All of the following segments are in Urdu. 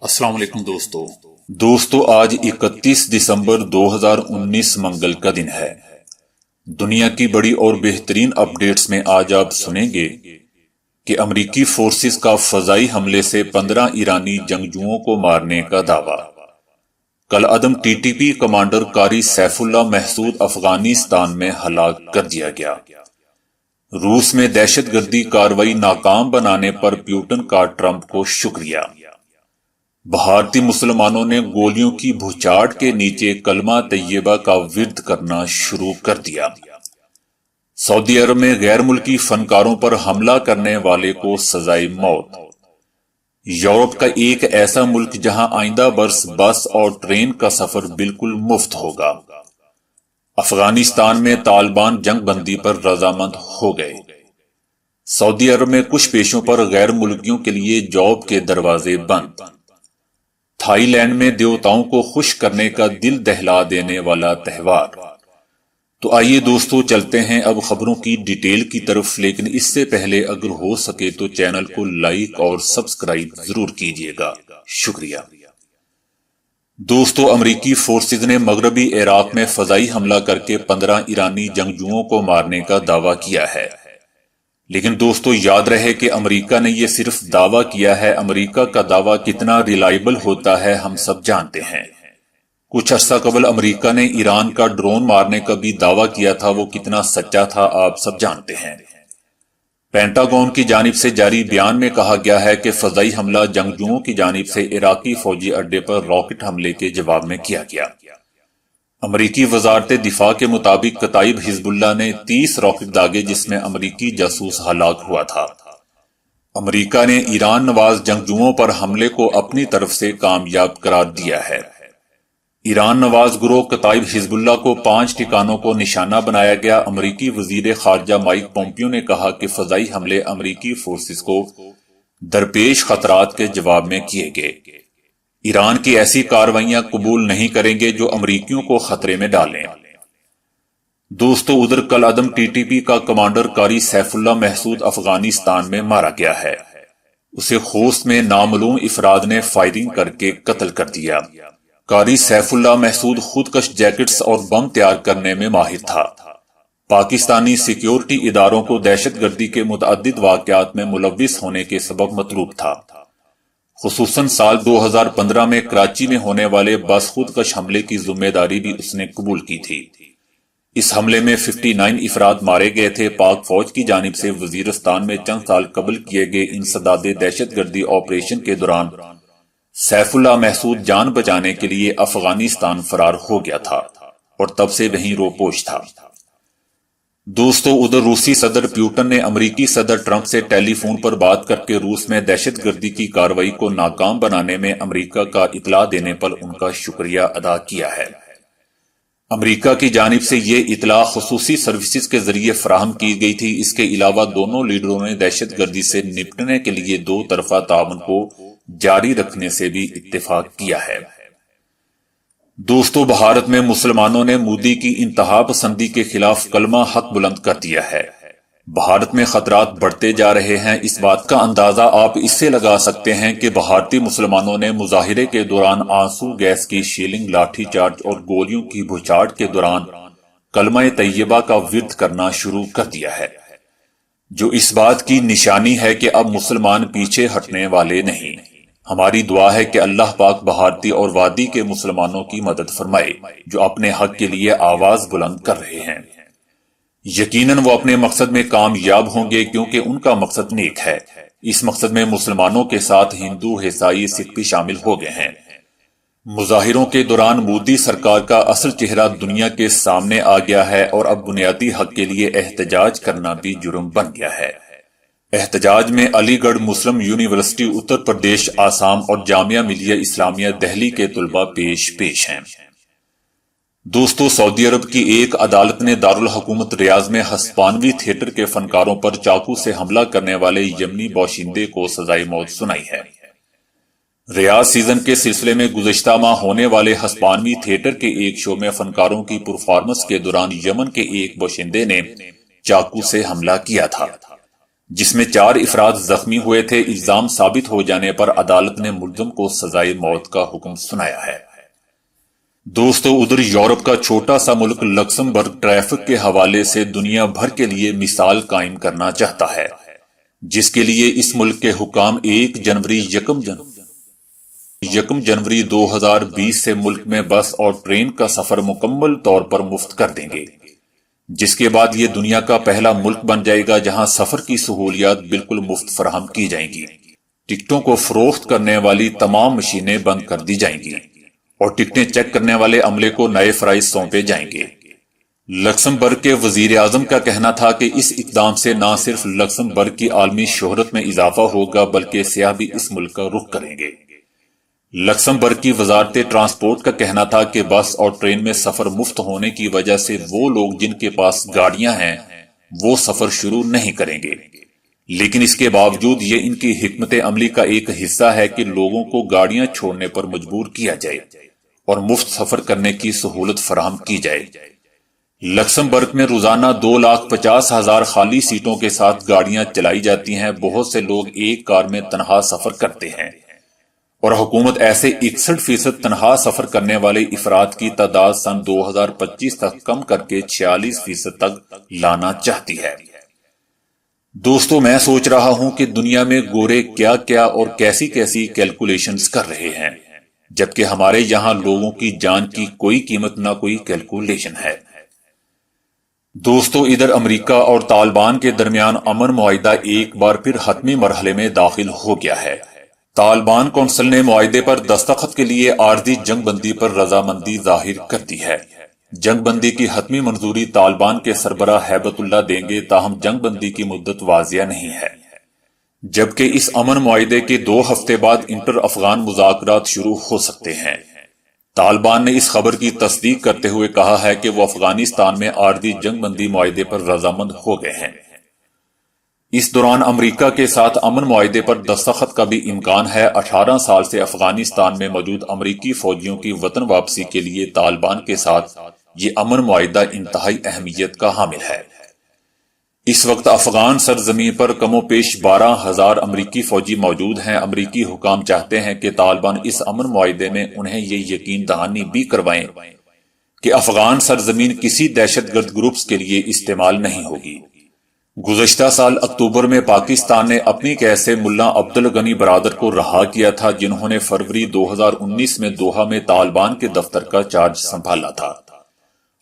السلام علیکم دوستو آج 31 دسمبر 2019 منگل کا دن ہے۔ دنیا کی بڑی اور بہترین اپڈیٹس میں آج آپ سنیں گے کہ امریکی فورسز کا فضائی حملے سے 15 ایرانی جنگجوؤں کو مارنے کا دعویٰ۔ کالعدم ٹی ٹی پی کمانڈر قاری سیف اللہ محسود افغانستان میں ہلاک کر دیا گیا۔ روس میں دہشت گردی کارروائی ناکام بنانے پر پیوٹن کا ٹرمپ کو شکریہ۔ بھارتی مسلمانوں نے گولیوں کی بھوچاٹ کے نیچے کلمہ طیبہ کا ورد کرنا شروع کر دیا۔ سعودی عرب میں غیر ملکی فنکاروں پر حملہ کرنے والے کو سزائے موت۔ یورپ کا ایک ایسا ملک جہاں آئندہ برس بس اور ٹرین کا سفر بالکل مفت ہوگا۔ افغانستان میں طالبان جنگ بندی پر رضامند ہو گئے۔ سعودی عرب میں کچھ پیشوں پر غیر ملکیوں کے لیے جاب کے دروازے بند۔ تھائی لینڈ میں دیوتاؤں کو خوش کرنے کا دل دہلا دینے والا تہوار۔ تو آئیے دوستو چلتے ہیں اب خبروں کی ڈیٹیل کی طرف، لیکن اس سے پہلے اگر ہو سکے تو چینل کو لائک اور سبسکرائب ضرور کیجیے گا، شکریہ۔ دوستو امریکی فورسز نے مغربی عراق میں فضائی حملہ کر کے 15 ایرانی جنگجوؤں کو مارنے کا دعویٰ کیا ہے۔ لیکن دوستو یاد رہے کہ امریکہ نے یہ صرف دعویٰ کیا ہے۔ امریکہ کا دعویٰ کتنا ریلائبل ہوتا ہے ہم سب جانتے ہیں۔ کچھ عرصہ قبل امریکہ نے ایران کا ڈرون مارنے کا بھی دعویٰ کیا تھا، وہ کتنا سچا تھا آپ سب جانتے ہیں۔ پینٹاگون کی جانب سے جاری بیان میں کہا گیا ہے کہ فضائی حملہ جنگجوؤں کی جانب سے عراقی فوجی اڈے پر راکٹ حملے کے جواب میں کیا گیا۔ امریکی وزارت دفاع کے مطابق کتائب حزب اللہ نے 30 راکٹ داغے جس میں امریکی جاسوس ہلاک ہوا تھا۔ امریکہ نے ایران نواز جنگجوؤں پر حملے کو اپنی طرف سے کامیاب قرار دیا ہے۔ ایران نواز گروہ کتائب حزب اللہ کو 5 ٹھکانوں کو نشانہ بنایا گیا۔ امریکی وزیر خارجہ مائک پومپیو نے کہا کہ فضائی حملے امریکی فورسز کو درپیش خطرات کے جواب میں کیے گئے۔ ایران کی ایسی کارروائیاں قبول نہیں کریں گے جو امریکیوں کو خطرے میں ڈالیں۔ دوستو ادھر کالعدم ٹی ٹی پی کا کمانڈر قاری سیف اللہ محسود افغانستان میں مارا گیا ہے۔ اسے خوست میں نامعلوم افراد نے فائرنگ کر کے قتل کر دیا۔ قاری سیف اللہ محسود خودکش جیکٹس اور بم تیار کرنے میں ماہر تھا۔ پاکستانی سیکیورٹی اداروں کو دہشت گردی کے متعدد واقعات میں ملوث ہونے کے سبب مطلوب تھا۔ خصوصاً سال 2015 میں کراچی میں ہونے والے بس خودکش حملے کی ذمہ داری بھی اس نے قبول کی تھی۔ اس حملے میں 59 افراد مارے گئے تھے۔ پاک فوج کی جانب سے وزیرستان میں چند سال قبل کیے گئے انسداد دہشت گردی آپریشن کے دوران سیف اللہ محسود جان بچانے کے لیے افغانستان فرار ہو گیا تھا اور تب سے وہیں روپوش تھا۔ دوستو ادھر روسی صدر پیوٹن نے امریکی صدر ٹرمپ سے ٹیلی فون پر بات کر کے روس میں دہشت گردی کی کارروائی کو ناکام بنانے میں امریکہ کا اطلاع دینے پر ان کا شکریہ ادا کیا ہے۔ امریکہ کی جانب سے یہ اطلاع خصوصی سروسز کے ذریعے فراہم کی گئی تھی۔ اس کے علاوہ دونوں لیڈروں نے دہشت گردی سے نپٹنے کے لیے 2 طرفہ تعاون کو جاری رکھنے سے بھی اتفاق کیا ہے۔ دوستو بھارت میں مسلمانوں نے مودی کی انتہا پسندی کے خلاف کلمہ حق بلند کر دیا ہے۔ بھارت میں خطرات بڑھتے جا رہے ہیں۔ اس بات کا اندازہ آپ اس سے لگا سکتے ہیں کہ بھارتی مسلمانوں نے مظاہرے کے دوران آنسو گیس کی شیلنگ، لاٹھی چارج اور گولیوں کی بھوچاٹ کے دوران کلمہ طیبہ کا ورد کرنا شروع کر دیا ہے، جو اس بات کی نشانی ہے کہ اب مسلمان پیچھے ہٹنے والے نہیں۔ ہماری دعا ہے کہ اللہ پاک بھارتی اور وادی کے مسلمانوں کی مدد فرمائے جو اپنے حق کے لیے آواز بلند کر رہے ہیں۔ یقیناً وہ اپنے مقصد میں کامیاب ہوں گے کیونکہ ان کا مقصد نیک ہے۔ اس مقصد میں مسلمانوں کے ساتھ ہندو، عیسائی، سکھ بھی شامل ہو گئے ہیں۔ مظاہروں کے دوران مودی سرکار کا اصل چہرہ دنیا کے سامنے آ گیا ہے اور اب بنیادی حق کے لیے احتجاج کرنا بھی جرم بن گیا ہے۔ احتجاج میں علی گڑھ مسلم یونیورسٹی اتر پردیش، آسام اور جامعہ ملیہ اسلامیہ دہلی کے طلباء پیش ہیں۔ دوستو سعودی عرب کی ایک عدالت نے دارالحکومت ریاض میں ہسپانوی تھیٹر کے فنکاروں پر چاقو سے حملہ کرنے والے یمنی باشندے کو سزائے موت سنائی ہے۔ ریاض سیزن کے سلسلے میں گزشتہ ماہ ہونے والے ہسپانوی تھیٹر کے ایک شو میں فنکاروں کی پرفارمنس کے دوران یمن کے ایک باشندے نے چاقو سے حملہ کیا تھا، جس میں 4 افراد زخمی ہوئے تھے۔ الزام ثابت ہو جانے پر عدالت نے ملزم کو سزائے موت کا حکم سنایا ہے۔ دوستو، ادھر یورپ کا چھوٹا سا ملک لکسمبرگ ٹریفک کے حوالے سے دنیا بھر کے لیے مثال قائم کرنا چاہتا ہے، جس کے لیے اس ملک کے حکام 1 جنوری 2020 سے ملک میں بس اور ٹرین کا سفر مکمل طور پر مفت کر دیں گے، جس کے بعد یہ دنیا کا پہلا ملک بن جائے گا جہاں سفر کی سہولیات بالکل مفت فراہم کی جائیں گی۔ ٹکٹوں کو فروخت کرنے والی تمام مشینیں بند کر دی جائیں گی اور ٹکٹیں چیک کرنے والے عملے کو نئے فرائض سونپے جائیں گے۔ لکسمبرگ کے وزیر اعظم کا کہنا تھا کہ اس اقدام سے نہ صرف لکسمبرگ کی عالمی شہرت میں اضافہ ہوگا بلکہ سیاح بھی اس ملک کا رخ کریں گے۔ لکسمبرگ کی وزارت ٹرانسپورٹ کا کہنا تھا کہ بس اور ٹرین میں سفر مفت ہونے کی وجہ سے وہ لوگ جن کے پاس گاڑیاں ہیں وہ سفر شروع نہیں کریں گے، لیکن اس کے باوجود یہ ان کی حکمت عملی کا ایک حصہ ہے کہ لوگوں کو گاڑیاں چھوڑنے پر مجبور کیا جائے اور مفت سفر کرنے کی سہولت فراہم کی جائے۔ لکسمبرگ میں روزانہ 2,50,000 خالی سیٹوں کے ساتھ گاڑیاں چلائی جاتی ہیں۔ بہت سے لوگ ایک کار میں تنہا سفر کرتے ہیں اور حکومت ایسے 61% تنہا سفر کرنے والے افراد کی تعداد سن 2025 تک کم کر کے 46% تک لانا چاہتی ہے۔ دوستو، میں سوچ رہا ہوں کہ دنیا میں گورے کیا کیا اور کیسی کیسی کیلکولیشنز کر رہے ہیں، جبکہ ہمارے یہاں لوگوں کی جان کی کوئی قیمت نہ کوئی کیلکولیشن ہے۔ دوستو، ادھر امریکہ اور طالبان کے درمیان امن معاہدہ ایک بار پھر حتمی مرحلے میں داخل ہو گیا ہے۔ طالبان کونسل نے معاہدے پر دستخط کے لیے عارضی جنگ بندی پر رضامندی ظاہر کر دی ہے۔ جنگ بندی کی حتمی منظوری طالبان کے سربراہ ہیبت اللہ دیں گے، تاہم جنگ بندی کی مدت واضح نہیں ہے، جبکہ اس امن معاہدے کے 2 ہفتے بعد انٹر افغان مذاکرات شروع ہو سکتے ہیں۔ طالبان نے اس خبر کی تصدیق کرتے ہوئے کہا ہے کہ وہ افغانستان میں عارضی جنگ بندی معاہدے پر رضامند ہو گئے ہیں۔ اس دوران امریکہ کے ساتھ امن معاہدے پر دستخط کا بھی امکان ہے۔ 18 سال سے افغانستان میں موجود امریکی فوجیوں کی وطن واپسی کے لیے طالبان کے ساتھ یہ امن معاہدہ انتہائی اہمیت کا حامل ہے۔ اس وقت افغان سرزمین پر کم و بیش 12,000 امریکی فوجی موجود ہیں۔ امریکی حکام چاہتے ہیں کہ طالبان اس امن معاہدے میں انہیں یہ یقین دہانی بھی کروائیں کہ افغان سرزمین کسی دہشت گرد گروپس کے لیے استعمال نہیں ہوگی۔ گزشتہ سال اکتوبر میں پاکستان نے اپنی قید سے ملا عبدالغنی برادر کو رہا کیا تھا، جنہوں نے فروری 2019 میں دوحہ میں طالبان کے دفتر کا چارج سنبھالا تھا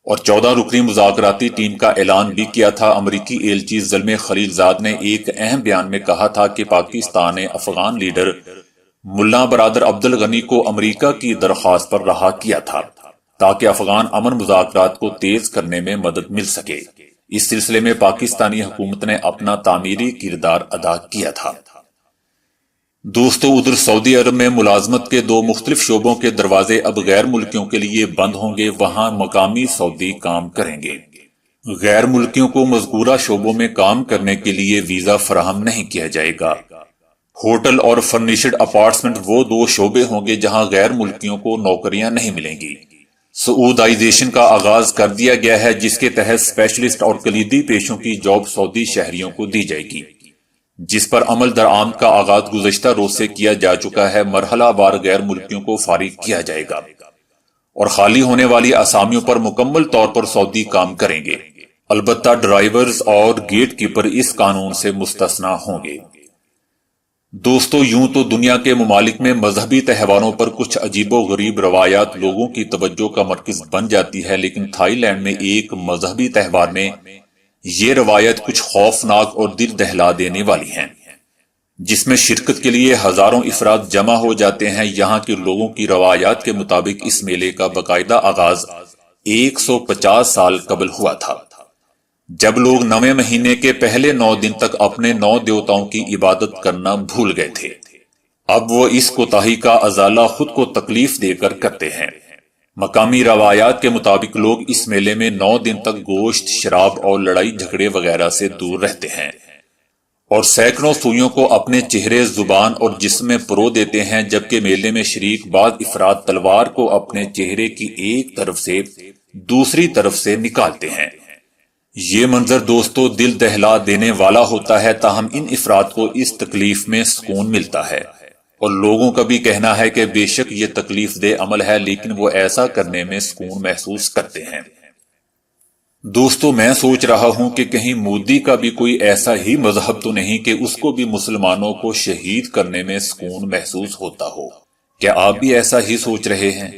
اور 14 رکنی مذاکراتی ٹیم کا اعلان بھی کیا تھا۔ امریکی ایلچی زلمے خلیل زاد نے ایک اہم بیان میں کہا تھا کہ پاکستان نے افغان لیڈر ملا برادر عبدالغنی کو امریکہ کی درخواست پر رہا کیا تھا تاکہ افغان امن مذاکرات کو تیز کرنے میں مدد مل سکے۔ اس سلسلے میں پاکستانی حکومت نے اپنا تعمیری کردار ادا کیا تھا۔ دوستو، ادھر سعودی عرب میں ملازمت کے 2 مختلف شعبوں کے دروازے اب غیر ملکیوں کے لیے بند ہوں گے، وہاں مقامی سعودی کام کریں گے۔ غیر ملکیوں کو مذکورہ شعبوں میں کام کرنے کے لیے ویزا فراہم نہیں کیا جائے گا۔ ہوٹل اور فرنیشڈ اپارٹمنٹ وہ 2 شعبے ہوں گے جہاں غیر ملکیوں کو نوکریاں نہیں ملیں گی۔ سعودائزیشن کا آغاز کر دیا گیا ہے، جس کے تحت اسپیشلسٹ اور کلیدی پیشوں کی جاب سعودی شہریوں کو دی جائے گی، جس پر عمل درآمد کا آغاز گزشتہ روز سے کیا جا چکا ہے۔ مرحلہ وار غیر ملکیوں کو فارغ کیا جائے گا اور خالی ہونے والی اسامیوں پر مکمل طور پر سعودی کام کریں گے۔ البتہ ڈرائیورز اور گیٹ کیپر اس قانون سے مستثنا ہوں گے۔ دوستو، یوں تو دنیا کے ممالک میں مذہبی تہواروں پر کچھ عجیب و غریب روایات لوگوں کی توجہ کا مرکز بن جاتی ہے، لیکن تھائی لینڈ میں ایک مذہبی تہوار میں یہ روایت کچھ خوفناک اور دل دہلا دینے والی ہیں، جس میں شرکت کے لیے ہزاروں افراد جمع ہو جاتے ہیں۔ یہاں کے لوگوں کی روایات کے مطابق اس میلے کا باقاعدہ آغاز 150 سال قبل ہوا تھا، جب لوگ 9ویں مہینے کے پہلے 9 دن تک اپنے 9 دیوتاؤں کی عبادت کرنا بھول گئے تھے۔ اب وہ اس کوتاہی کا ازالہ خود کو تکلیف دے کر کرتے ہیں۔ مقامی روایات کے مطابق لوگ اس میلے میں 9 دن تک گوشت، شراب اور لڑائی جھگڑے وغیرہ سے دور رہتے ہیں اور سینکڑوں سوئیوں کو اپنے چہرے، زبان اور جسم میں پرو دیتے ہیں، جبکہ میلے میں شریک بعض افراد تلوار کو اپنے چہرے کی ایک طرف سے دوسری طرف سے نکالتے ہیں۔ یہ منظر دوستو دل دہلا دینے والا ہوتا ہے، تاہم ان افراد کو اس تکلیف میں سکون ملتا ہے، اور لوگوں کا بھی کہنا ہے کہ بے شک یہ تکلیف دہ عمل ہے، لیکن وہ ایسا کرنے میں سکون محسوس کرتے ہیں۔ دوستو میں سوچ رہا ہوں کہ کہیں مودی کا بھی کوئی ایسا ہی مذہب تو نہیں کہ اس کو بھی مسلمانوں کو شہید کرنے میں سکون محسوس ہوتا ہو۔ کیا آپ بھی ایسا ہی سوچ رہے ہیں؟